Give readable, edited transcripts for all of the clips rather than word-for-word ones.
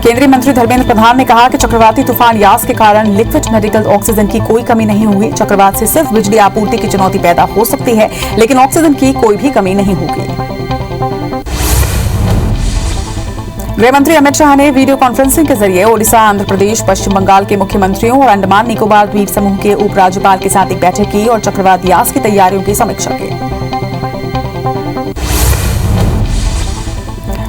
केंद्रीय मंत्री धर्मेंद्र प्रधान ने कहा कि चक्रवाती तूफान यास के कारण लिक्विड मेडिकल ऑक्सीजन की कोई कमी नहीं हुई। चक्रवात से सिर्फ बिजली आपूर्ति की चुनौती पैदा हो सकती है, लेकिन ऑक्सीजन की कोई भी कमी नहीं होगी। गृह मंत्री अमित शाह ने वीडियो कॉन्फ्रेंसिंग के जरिए ओडिशा, आंध्र प्रदेश, पश्चिम बंगाल के मुख्यमंत्रियों और अंडमान निकोबार द्वीप समूह के उपराज्यपाल के साथ एक बैठक की और चक्रवात यास की तैयारियों की समीक्षा की।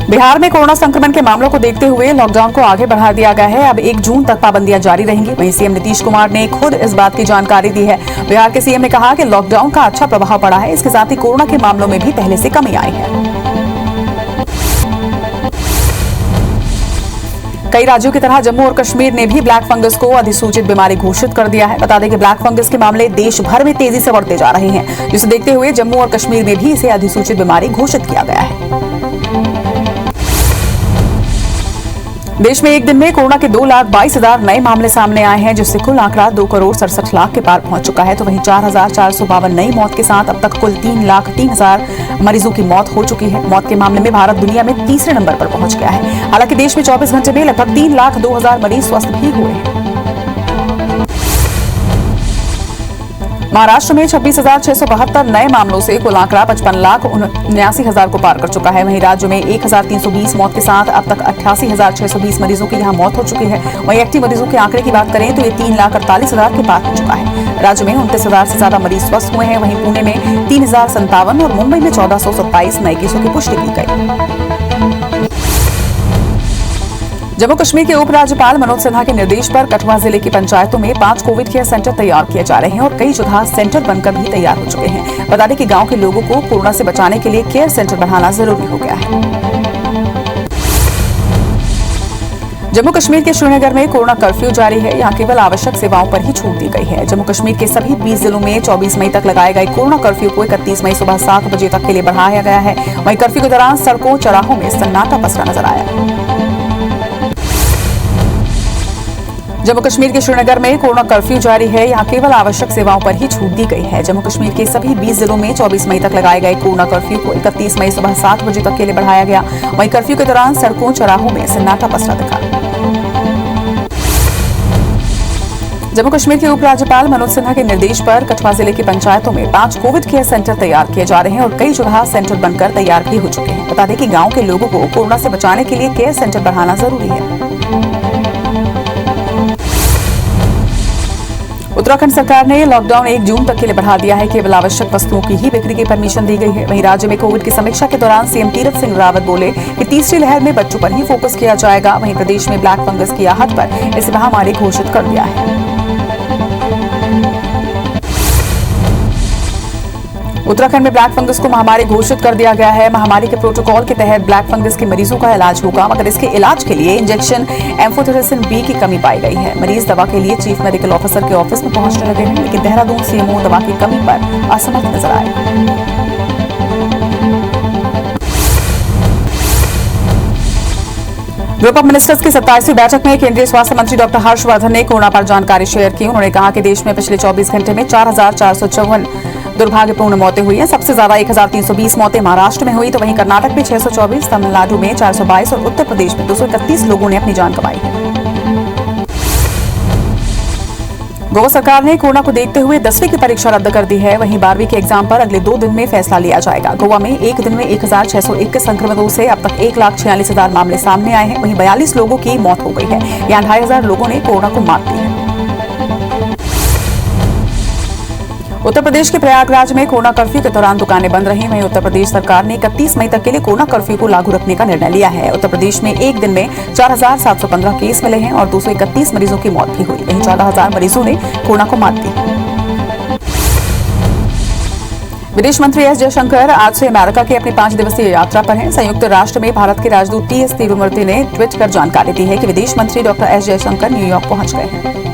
बिहार में कोरोना संक्रमण के मामलों को देखते हुए लॉकडाउन को आगे बढ़ा दिया गया है। अब 1 जून तक पाबंदियां जारी रहेंगी। वहीं सीएम नीतीश कुमार ने खुद इस बात की जानकारी दी है। बिहार के सीएम ने कहा कि लॉकडाउन का अच्छा प्रभाव पड़ा है, इसके साथ ही कोरोना के मामलों में भी पहले से कमी आई है। कई राज्यों की तरह जम्मू और कश्मीर ने भी ब्लैक फंगस को अधिसूचित बीमारी घोषित कर दिया है। बता दें कि ब्लैक फंगस के मामले देश भर में तेजी से बढ़ते जा रहे हैं, जिसे देखते हुए जम्मू और कश्मीर में भी इसे अधिसूचित बीमारी घोषित किया गया है। देश में एक दिन में कोरोना के 2,22,000 नए मामले सामने आए हैं, जिससे कुल आंकड़ा 2,67,00,000 के पार पहुंच चुका है। तो वहीं 4,452 नई मौत के साथ अब तक कुल 3,03,000 मरीजों की मौत हो चुकी है। मौत के मामले में भारत दुनिया में तीसरे नंबर पर पहुंच गया है। हालांकि देश में 24 घंटे में लगभग 3,02,000 मरीज स्वस्थ भी हुए हैं। महाराष्ट्र में 26,672 नए मामलों से कुल आंकड़ा 55,79,000 को पार कर चुका है। वहीं राज्य में 1,320 मौत के साथ अब तक 88,620 मरीजों की यहां मौत हो चुकी है। वहीं एक्टिव मरीजों के आंकड़े की बात करें तो ये 3,48,000 के पार हो चुका है। राज्य में 29,000 से ज्यादा मरीज स्वस्थ हुए हैं। वहीं पुणे में 3,057 और मुंबई में 1,427 नए केसों की पुष्टि की गई। जम्मू कश्मीर के उपराज्यपाल मनोज सिन्हा के निर्देश पर कठुआ जिले की पंचायतों में 5 कोविड केयर सेंटर तैयार किए जा रहे हैं और कई जगह सेंटर बनकर भी तैयार हो चुके हैं। बता दें कि गांव के लोगों को कोरोना से बचाने के लिए केयर सेंटर बनाना जरूरी हो गया है। जम्मू कश्मीर के श्रीनगर में कोरोना कर्फ्यू जारी है। यहां केवल आवश्यक सेवाओं पर ही छूट दी गई है। जम्मू कश्मीर के सभी 20 जिलों में 24 मई तक लगाए गए कोरोना कर्फ्यू को 31 मई सुबह 7 बजे तक के लिए बढ़ाया गया है। वहीं कर्फ्यू के दौरान सड़कों चौराहों में सन्नाटा पसरा नजर आया। जम्मू कश्मीर के श्रीनगर में कोरोना कर्फ्यू जारी है। यहां केवल आवश्यक सेवाओं पर ही छूट दी गई है। जम्मू कश्मीर के सभी 20 जिलों में 24 मई तक लगाए गए कोरोना कर्फ्यू को 31 मई सुबह 7 बजे तक के लिए बढ़ाया गया। वहीं कर्फ्यू के दौरान सड़कों चौराहों में सन्नाटा पसरा दिखा। जम्मू कश्मीर के उपराज्यपाल मनोज सिन्हा के निर्देश पर कठुआ जिले की पंचायतों में 5 कोविड केयर सेंटर तैयार किए जा रहे हैं और कई जगह सेंटर बनकर तैयार भी हो चुके हैं। बता दें कि गांव के लोगों को कोरोना से बचाने के लिए केयर सेंटर बढ़ाना जरूरी है। उत्तराखंड सरकार ने लॉकडाउन 1 जून तक के लिए बढ़ा दिया है। केवल आवश्यक वस्तुओं की ही बिक्री की परमिशन दी गई है। वहीं राज्य में कोविड की समीक्षा के दौरान सीएम तीरथ सिंह रावत बोले कि तीसरी लहर में बच्चों पर ही फोकस किया जाएगा। वहीं प्रदेश में ब्लैक फंगस की आहट पर इस महामारी घोषित कर दिया है। उत्तराखंड में ब्लैक फंगस को महामारी घोषित कर दिया गया है। महामारी के प्रोटोकॉल के तहत ब्लैक फंगस के मरीजों का इलाज होगा, मगर इसके इलाज के लिए इंजेक्शन एम्फोटेरेसिन बी की कमी पाई गई है। मरीज दवा के लिए चीफ मेडिकल ऑफिसर के ऑफिस में पहुंचने लगे हैं, लेकिन देहरादून सीएमओ दवा की कमी पर असमर्थ नजर आए। ग्रुप ऑफ मिनिस्टर्स की 27वीं बैठक में केंद्रीय स्वास्थ्य मंत्री डॉक्टर हर्षवर्धन ने कोरोना पर जानकारी शेयर की। उन्होंने कहा कि देश में पिछले 24 घंटे में 4,454 दुर्भाग्यपूर्ण मौतें हुई हैं। सबसे ज्यादा 1,320 मौतें महाराष्ट्र में हुई, तो वहीं कर्नाटक में 624, तमिलनाडु में 422 और उत्तर प्रदेश में 231 लोगों ने अपनी जान गंवाई है। गोवा सरकार ने कोरोना को देखते हुए 10वीं की परीक्षा रद्द कर दी है। वहीं 12वीं के एग्जाम पर अगले 2 दिन में फैसला लिया जाएगा। गोवा में एक दिन में 1,621 संक्रमितों से अब तक 1,46,000 मामले सामने आए हैं। वहीं 42 लोगों की मौत हो गई है। यहां 2,500 लोगों ने कोरोना को मात दी है। उत्तर प्रदेश के प्रयागराज में कोरोना कर्फ्यू के दौरान दुकानें बंद रही। वहीं उत्तर प्रदेश सरकार ने 31 मई तक के लिए कोरोना कर्फ्यू को लागू रखने का निर्णय लिया है। उत्तर प्रदेश में एक दिन में 4,715 केस मिले हैं और 231 मरीजों की मौत भी हुई। वहीं 14,000 मरीजों ने कोरोना को मात दी। विदेश मंत्री एस जयशंकर आज से अमेरिका की अपनी 5 दिवसीय यात्रा पर हैं। संयुक्त राष्ट्र में भारत के राजदूत टी एस तिरुमूर्ति ने ट्वीट कर जानकारी दी है कि विदेश मंत्री डॉक्टर एस जयशंकर न्यूयॉर्क पहुंच गए हैं।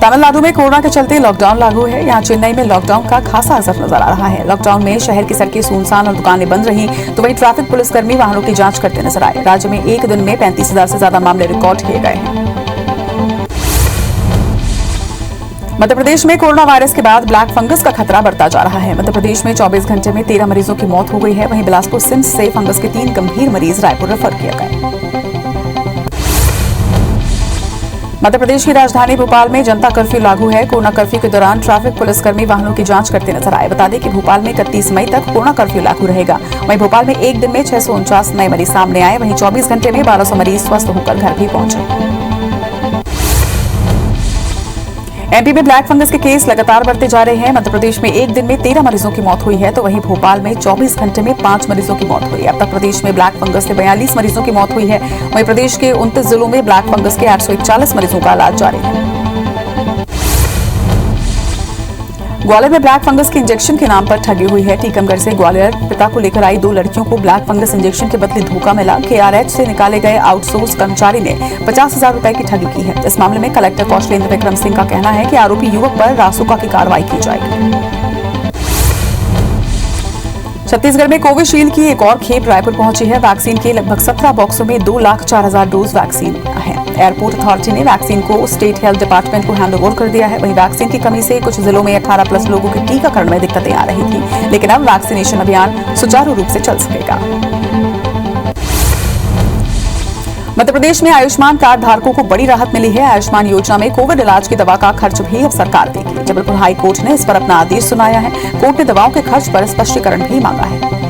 तमिलनाडु में कोरोना के चलते लॉकडाउन लागू है। यहां चेन्नई में लॉकडाउन का खासा असर नजर आ रहा है। लॉकडाउन में शहर की सड़कें सुनसान और दुकानें बंद रही, तो वहीं ट्रैफिक पुलिसकर्मी वाहनों की जांच करते नजर आए। राज्य में एक दिन में 35,000 से ज्यादा मामले रिकॉर्ड किए गए हैं। मध्य प्रदेश में कोरोना वायरस के बाद ब्लैक फंगस का खतरा बढ़ता जा रहा है। मध्य प्रदेश में 24 घंटे में 13 मरीजों की मौत हो गई है। वहीं बिलासपुर सिम्स से फंगस के 3 गंभीर मरीज रायपुर रेफर किए गए। मध्य प्रदेश की राजधानी भोपाल में जनता कर्फ्यू लागू है। कोरोना कर्फ्यू के दौरान ट्रैफिक पुलिसकर्मी वाहनों की जांच करते नजर आए। बता दें कि भोपाल में 31 मई तक कोरोना कर्फ्यू लागू रहेगा। वहीं भोपाल में एक दिन में 649 नए मरीज सामने आए। वहीं 24 घंटे में 1200 मरीज स्वस्थ होकर घर भी पहुंचे। एमपी में ब्लैक फंगस के केस लगातार बढ़ते जा रहे हैं। मध्य प्रदेश में एक दिन में 13 मरीजों की मौत हुई है, तो वहीं भोपाल में 24 घंटे में 5 मरीजों की मौत हुई है। अब तक प्रदेश में ब्लैक फंगस से 42 मरीजों की मौत हुई है। वहीं प्रदेश के 29 जिलों में ब्लैक फंगस के 841 मरीजों का इलाज जारी है। ग्वालियर में ब्लैक फंगस के इंजेक्शन के नाम पर ठगी हुई है। टीकमगढ़ से ग्वालियर पिता को लेकर आई 2 लड़कियों को ब्लैक फंगस इंजेक्शन के बदले धोखा मिला। KRH से निकाले गए आउटसोर्स कर्मचारी ने 50,000 रुपए की ठगी की है। इस मामले में कलेक्टर कौशलेंद्र विक्रम सिंह का कहना है कि आरोपी युवक पर रासुका की कार्रवाई की जाएगी। छत्तीसगढ़ में कोविशील्ड की एक और खेप रायपुर पहुंची है। वैक्सीन के लगभग 17 बॉक्सों में 2,04,000 डोज वैक्सीन है। एयरपोर्ट अथॉरिटी ने वैक्सीन को स्टेट हेल्थ डिपार्टमेंट को हैंडओवर कर दिया है। वहीं वैक्सीन की कमी से कुछ जिलों में 18+ लोगों के टीकाकरण में दिक्कतें आ रही थी, लेकिन अब वैक्सीनेशन अभियान सुचारू रूप से चल सकेगा। मध्य प्रदेश में आयुष्मान कार्ड धारकों को बड़ी राहत मिली है। आयुष्मान योजना में कोविड इलाज की दवा का खर्च भी अब सरकार देगी। जबलपुर हाई कोर्ट ने इस पर अपना आदेश सुनाया है। कोर्ट ने दवाओं के खर्च पर स्पष्टीकरण भी मांगा है।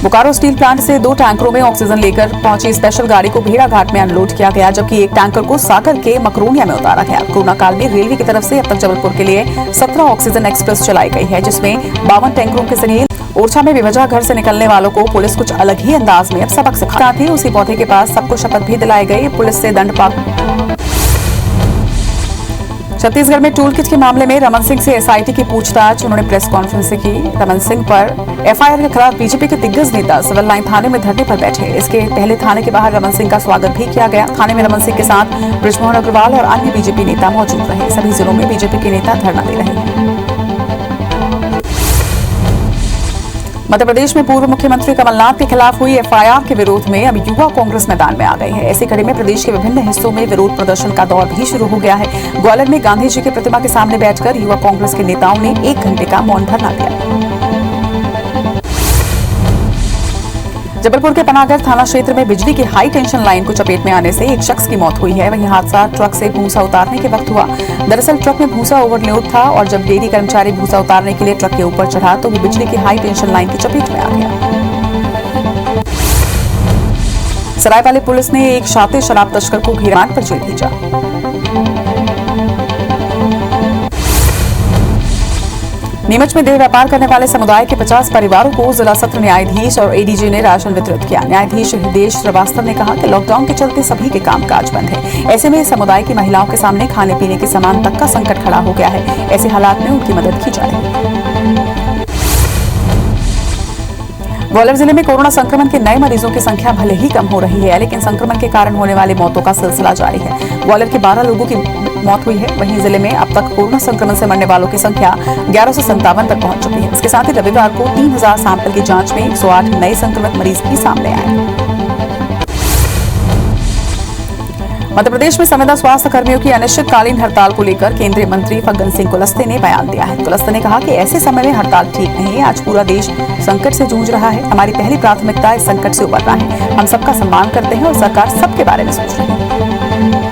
बोकारो स्टील प्लांट से 2 टैंकरों में ऑक्सीजन लेकर पहुंची स्पेशल गाड़ी को भेड़ाघाट में अनलोड किया गया, जबकि एक टैंकर को सागर के मकरोनिया में उतारा गया। कोरोना काल में रेलवे की तरफ से अब तक जबलपुर के लिए 17 ऑक्सीजन एक्सप्रेस चलाई गई है, जिसमें 52 टैंकरों के जरिए ओरछा में बेवजह घर से निकलने वालों को पुलिस कुछ अलग ही अंदाज में अब सबक सिखाती है। उसी पौधे के पास सबको शपथ भी दिलाए गए। पुलिस से दंड पाकर छत्तीसगढ़ में टूल किट के मामले में रमन सिंह से SIT की पूछताछ। उन्होंने प्रेस कॉन्फ्रेंस की। रमन सिंह पर FIR के खिलाफ बीजेपी के दिग्गज नेता सिविल लाइन थाने में धरने पर बैठे। इसके पहले थाने के बाहर रमन सिंह का स्वागत भी किया गया। थाने में रमन सिंह के साथ बृजमोहन अग्रवाल और अन्य बीजेपी नेता मौजूद रहे। सभी जिलों में बीजेपी के नेता धरना दे रहे हैं। मध्य प्रदेश में पूर्व मुख्यमंत्री कमलनाथ के खिलाफ हुई FIR के विरोध में अब युवा कांग्रेस मैदान में आ गई है। ऐसी कड़ी में प्रदेश के विभिन्न हिस्सों में विरोध प्रदर्शन का दौर भी शुरू हो गया है। ग्वालियर में गांधी जी की प्रतिमा के सामने बैठकर युवा कांग्रेस के नेताओं ने 1 घंटे का मौन धरना दिया। जबलपुर के पनागर थाना क्षेत्र में बिजली की हाई टेंशन लाइन को चपेट में आने से एक शख्स की मौत हुई है। वहीं हादसा ट्रक से भूसा उतारने के वक्त हुआ। दरअसल ट्रक में भूसा ओवरलोड था और जब डेयरी कर्मचारी भूसा उतारने के लिए ट्रक के ऊपर चढ़ा तो वो बिजली की हाई टेंशन लाइन की चपेट में आ गया। सरायपाली पुलिस ने एक शातिर शराब तस्कर को घेरान पर जेल भेजा। नीमच में देह व्यापार करने वाले समुदाय के 50 परिवारों को जिला सत्र न्यायाधीश और ADG ने राशन वितरित किया। न्यायाधीश हृदय श्रीवास्तव ने कहा कि लॉकडाउन के चलते सभी के कामकाज बंद है। ऐसे में समुदाय की महिलाओं के सामने खाने पीने के सामान तक का संकट खड़ा हो गया है। ऐसे हालात में उनकी मदद की जा रही है। ग्वालियर जिले में कोरोना संक्रमण के नए मरीजों की संख्या भले ही कम हो रही है, लेकिन संक्रमण के कारण होने वाली मौतों का सिलसिला जारी है। ग्वालियर के 12 लोगों की मौत हुई है। वहीं जिले में अब तक कोरोना संक्रमण से मरने वालों की संख्या 1157 तक पहुंच चुकी है। इसके साथ ही रविवार को 3000 सैंपल की जांच में 108 नए संक्रमित मरीज भी सामने आए। मध्य प्रदेश में संविदा स्वास्थ्य कर्मियों की अनिश्चितकालीन हड़ताल को लेकर केंद्रीय मंत्री फग्गन सिंह कुलस्ते ने बयान दिया है। कुलस्ते ने कहा कि ऐसे समय में हड़ताल ठीक नहीं है। आज पूरा देश संकट से जूझ रहा है। हमारी पहली प्राथमिकता इस संकट से उबरना है। हम सबका सम्मान करते हैं और सरकार सबके बारे में सोच रही है।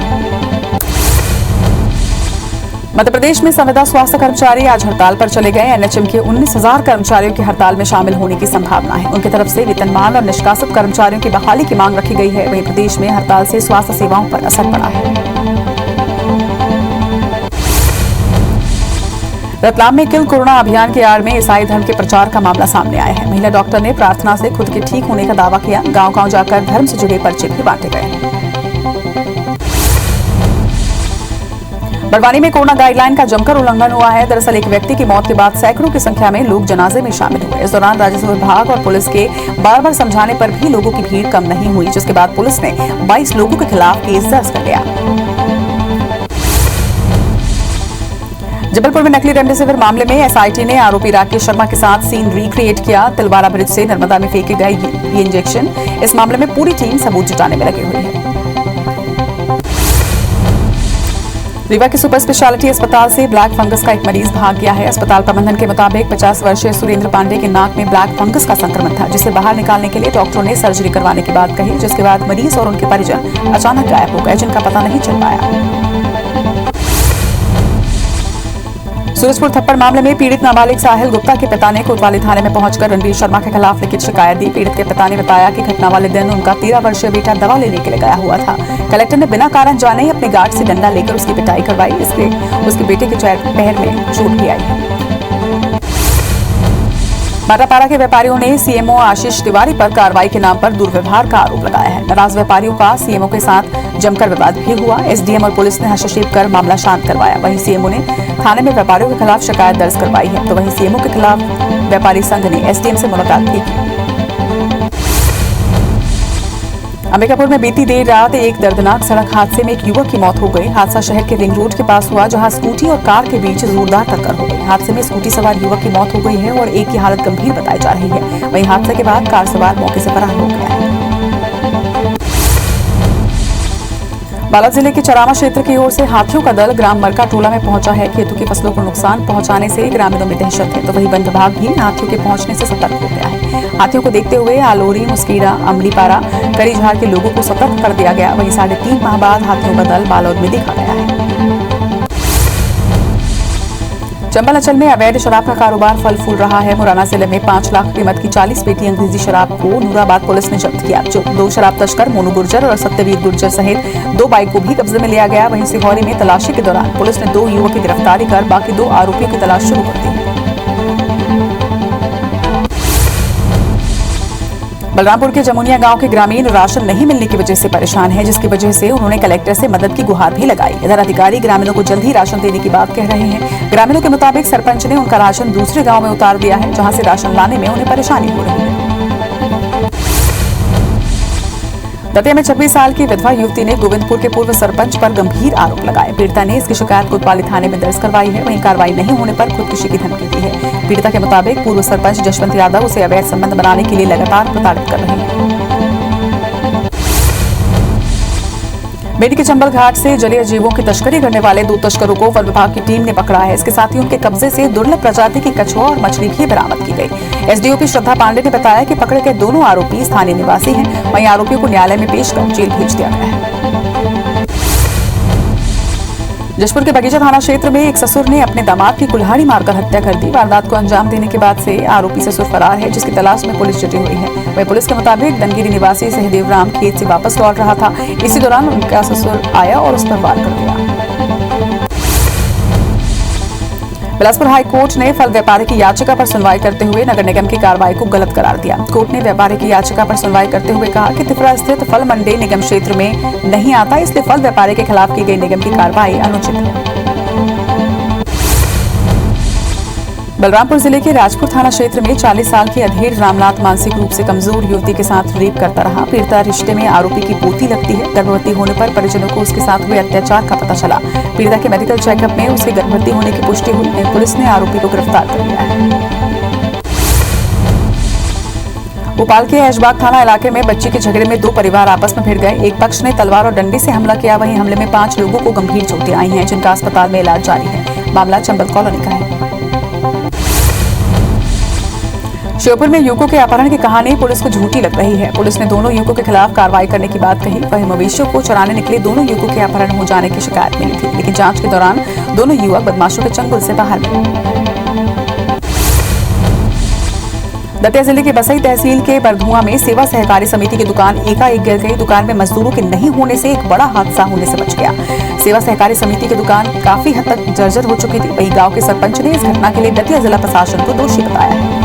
मध्य प्रदेश में संविदा स्वास्थ्य कर्मचारी आज हड़ताल पर चले गए। NHM के 19,000 कर्मचारियों की हड़ताल में शामिल होने की संभावना है। उनकी तरफ से वेतनमान और निष्कासित कर्मचारियों की बहाली की मांग रखी गई है। वहीं प्रदेश में हड़ताल से स्वास्थ्य सेवाओं पर असर पड़ा है। रतलाम में किल कोरोना अभियान के आड़ में ईसाई धर्म के प्रचार का मामला सामने आया है। महिला डॉक्टर ने प्रार्थना से खुद के ठीक होने का दावा किया। गांव-गांव जाकर धर्म से जुड़े पर्चे भी बांटे गए। बड़वानी में कोरोना गाइडलाइन का जमकर उल्लंघन हुआ है। दरअसल एक व्यक्ति की मौत के बाद सैकड़ों की संख्या में लोग जनाजे में शामिल हुए। इस दौरान राजस्व विभाग और पुलिस के बार-बार समझाने पर भी लोगों की भीड़ कम नहीं हुई, जिसके बाद पुलिस ने 22 लोगों के खिलाफ केस दर्ज कर लिया। जबलपुर में नकली रेमडेसिविर मामले में SIT ने आरोपी राकेश शर्मा के साथ सीन रिक्रिएट किया। तिलवारा ब्रिज से नर्मदा में फेंके गए ये इंजेक्शन। इस मामले में पूरी टीम सबूत जुटाने में लगी हुई है। रीवा के सुपर स्पेशलिटी अस्पताल से ब्लैक फंगस का एक मरीज भाग गया है। अस्पताल प्रबंधन के मुताबिक 50 वर्षीय सुरेंद्र पांडे के नाक में ब्लैक फंगस का संक्रमण था, जिसे बाहर निकालने के लिए डॉक्टरों ने सर्जरी करवाने की बात कही, जिसके बाद मरीज और उनके परिजन अचानक गायब हो गए, जिनका पता नहीं चल पाया। सूरजपुर थप्पड़ मामले में पीड़ित नाबालिग साहिल गुप्ता के पिता ने कोतवाली थाने में पहुंचकर रणवीर शर्मा के खिलाफ लिखित शिकायत दी। पीड़ित के पिता ने बताया कि घटना वाले दिन उनका 13 वर्षीय बेटा दवा लेने के लिए गया हुआ था। कलेक्टर ने बिना कारण जाने ही अपने गार्ड से डंडा लेकर उसकी पिटाई करवाई। इससे उसके बेटे के पैर में चोट भी आई है। माटापारा के व्यापारियों ने सीएमओ आशीष तिवारी पर कार्रवाई के नाम पर दुर्व्यवहार का आरोप लगाया है। नाराज व्यापारियों का सीएमओ के साथ जमकर विवाद भी हुआ। एसडीएम और पुलिस ने हस्तक्षेप कर मामला शांत करवाया। वहीं सीएमओ ने थाने में व्यापारियों के खिलाफ शिकायत दर्ज करवाई है, तो वहीं सीएमओ के खिलाफ व्यापारी संघ ने एसडीएम से मुलाकात भी की। अंबिकापुर में बीती देर रात एक दर्दनाक सड़क हादसे में एक युवक की मौत हो गई। हादसा शहर के रिंग रोड के पास हुआ, जहां स्कूटी और कार के बीच जोरदार टक्कर हो गई। हादसे में स्कूटी सवार युवक की मौत हो गई है और एक की हालत गंभीर बताई जा रही है। वहीं हादसे के बाद कार सवार मौके से फरार हो गया है। बालाघाट जिले के चरामा क्षेत्र की ओर से हाथियों का दल ग्राम मरका टोला में पहुंचा है। खेतों की फसलों को नुकसान पहुंचाने से ग्रामीणों में दहशत है, तो वहीं वन विभाग भी हाथियों के पहुंचने से सतर्क हो गया है। हाथियों को देखते हुए आलोरी, मुस्कीरा, अमलीपारा, करीझाड़ के लोगों को सतर्क कर दिया गया। वहीं 3.5 माह बाद हाथियों का दल बालोद में देखा गया है। चंबल अंचल में अवैध शराब का कारोबार फल फूल रहा है। मुरैना जिले में 5 लाख कीमत की 40 पेटी अंग्रेजी शराब को नूराबाद पुलिस ने जब्त किया। 2 शराब तस्कर मोनू गुर्जर और सत्यवीर गुर्जर सहित 2 बाइक को भी कब्जे में लिया गया। वहीं सिहोरी में तलाशी के दौरान पुलिस ने 2 युवकों की गिरफ्तारी कर बाकी 2 आरोपियों की तलाश शुरू कर दी। बलरामपुर के जमुनिया गांव के ग्रामीण राशन नहीं मिलने की वजह से परेशान है, जिसकी वजह से उन्होंने कलेक्टर से मदद की गुहार भी लगाई। इधर अधिकारी ग्रामीणों को जल्द ही राशन देने की बात कह रहे हैं। ग्रामीणों के मुताबिक सरपंच ने उनका राशन दूसरे गांव में उतार दिया है, जहां से राशन लाने में उन्हें परेशानी हो रही है। दतिया में 26 साल की विधवा युवती ने गोविंदपुर के पूर्व सरपंच पर गंभीर आरोप लगाए। पीड़िता ने इसकी शिकायत कोतवाली थाने में दर्ज करवाई है। वहीं कार्रवाई नहीं होने पर खुदकुशी की धमकी दी है। पीड़िता के मुताबिक पूर्व सरपंच जशवंत यादव उसे अवैध संबंध बनाने के लिए लगातार प्रताड़ित कर रहे हैं। मेडी के चंबल घाट से जलीय जीवों की तस्करी करने वाले 2 तस्करों को वन विभाग की टीम ने पकड़ा है। इसके साथ ही उनके कब्जे से दुर्लभ प्रजाति की कछुआ और मछली भी बरामद की गई। एसडीओपी श्रद्धा पांडे ने बताया कि पकड़े गए दोनों आरोपी स्थानीय निवासी हैं। वहीं आरोपियों को न्यायालय में पेश कर जेल भेज दिया गया है। जशपुर के बगीचा थाना क्षेत्र में एक ससुर ने अपने दामाद की कुल्हाड़ी मारकर हत्या कर दी। वारदात को अंजाम देने के बाद से आरोपी ससुर फरार है, जिसकी तलाश में पुलिस जुटी हुई है। वहीं पुलिस के मुताबिक दनगिरी निवासी सहदेव राम खेत से वापस लौट रहा था। इसी दौरान उनका ससुर आया और उस पर वार कर दिया। बिलासपुर हाई कोर्ट ने फल व्यापारी की याचिका पर सुनवाई करते हुए नगर निगम की कार्रवाई को गलत करार दिया। कोर्ट ने व्यापारी की याचिका पर सुनवाई करते हुए कहा कि तिफरा स्थित फल मंडी निगम क्षेत्र में नहीं आता, इसलिए फल व्यापारी के खिलाफ की गई निगम की कार्रवाई अनुचित है। बलरामपुर जिले के राजपुर थाना क्षेत्र में 40 साल की अधीर रामनाथ मानसिक रूप से कमजोर युवती के साथ रेप करता रहा। पीड़िता रिश्ते में आरोपी की पोती लगती है। गर्भवती होने पर परिजनों को उसके साथ हुए अत्याचार का पता चला। पीड़िता के मेडिकल चेकअप में उसके गर्भवती होने की पुष्टि हुई। पुलिस ने आरोपी को गिरफ्तार कर लिया है। भोपाल के ऐशबाग थाना इलाके में बच्ची के झगड़े में 2 परिवार आपस में भिड़ गए। एक पक्ष ने तलवार और डंडे से हमला किया। वहीं हमले में 5 लोगों को गंभीर चोटें आई हैं, जिनका अस्पताल में इलाज जारी है। मामला चंबल कॉलोनी का है। श्योपुर में युवकों के अपहरण की कहानी पुलिस को झूठी लग रही है। पुलिस ने दोनों युवकों के खिलाफ कार्रवाई करने की बात कही। वहीं मवेशियों को चराने निकले दोनों युवकों के अपहरण हो जाने की शिकायत मिली थी, लेकिन जांच के दौरान दोनों युवक बदमाशों के चंगुल से बाहर मिले। दतिया जिले के बसई तहसील के बरधुआ में सेवा सहकारी समिति की दुकान एकाएक गिर गई। दुकान में मजदूरों के नहीं होने से एक बड़ा हादसा होने से बच गया। सेवा सहकारी समिति की दुकान काफी हद तक जर्जर हो चुकी थी। वहीं गांव के सरपंच ने इस घटना के लिए दतिया जिला प्रशासन को दोषी बताया है।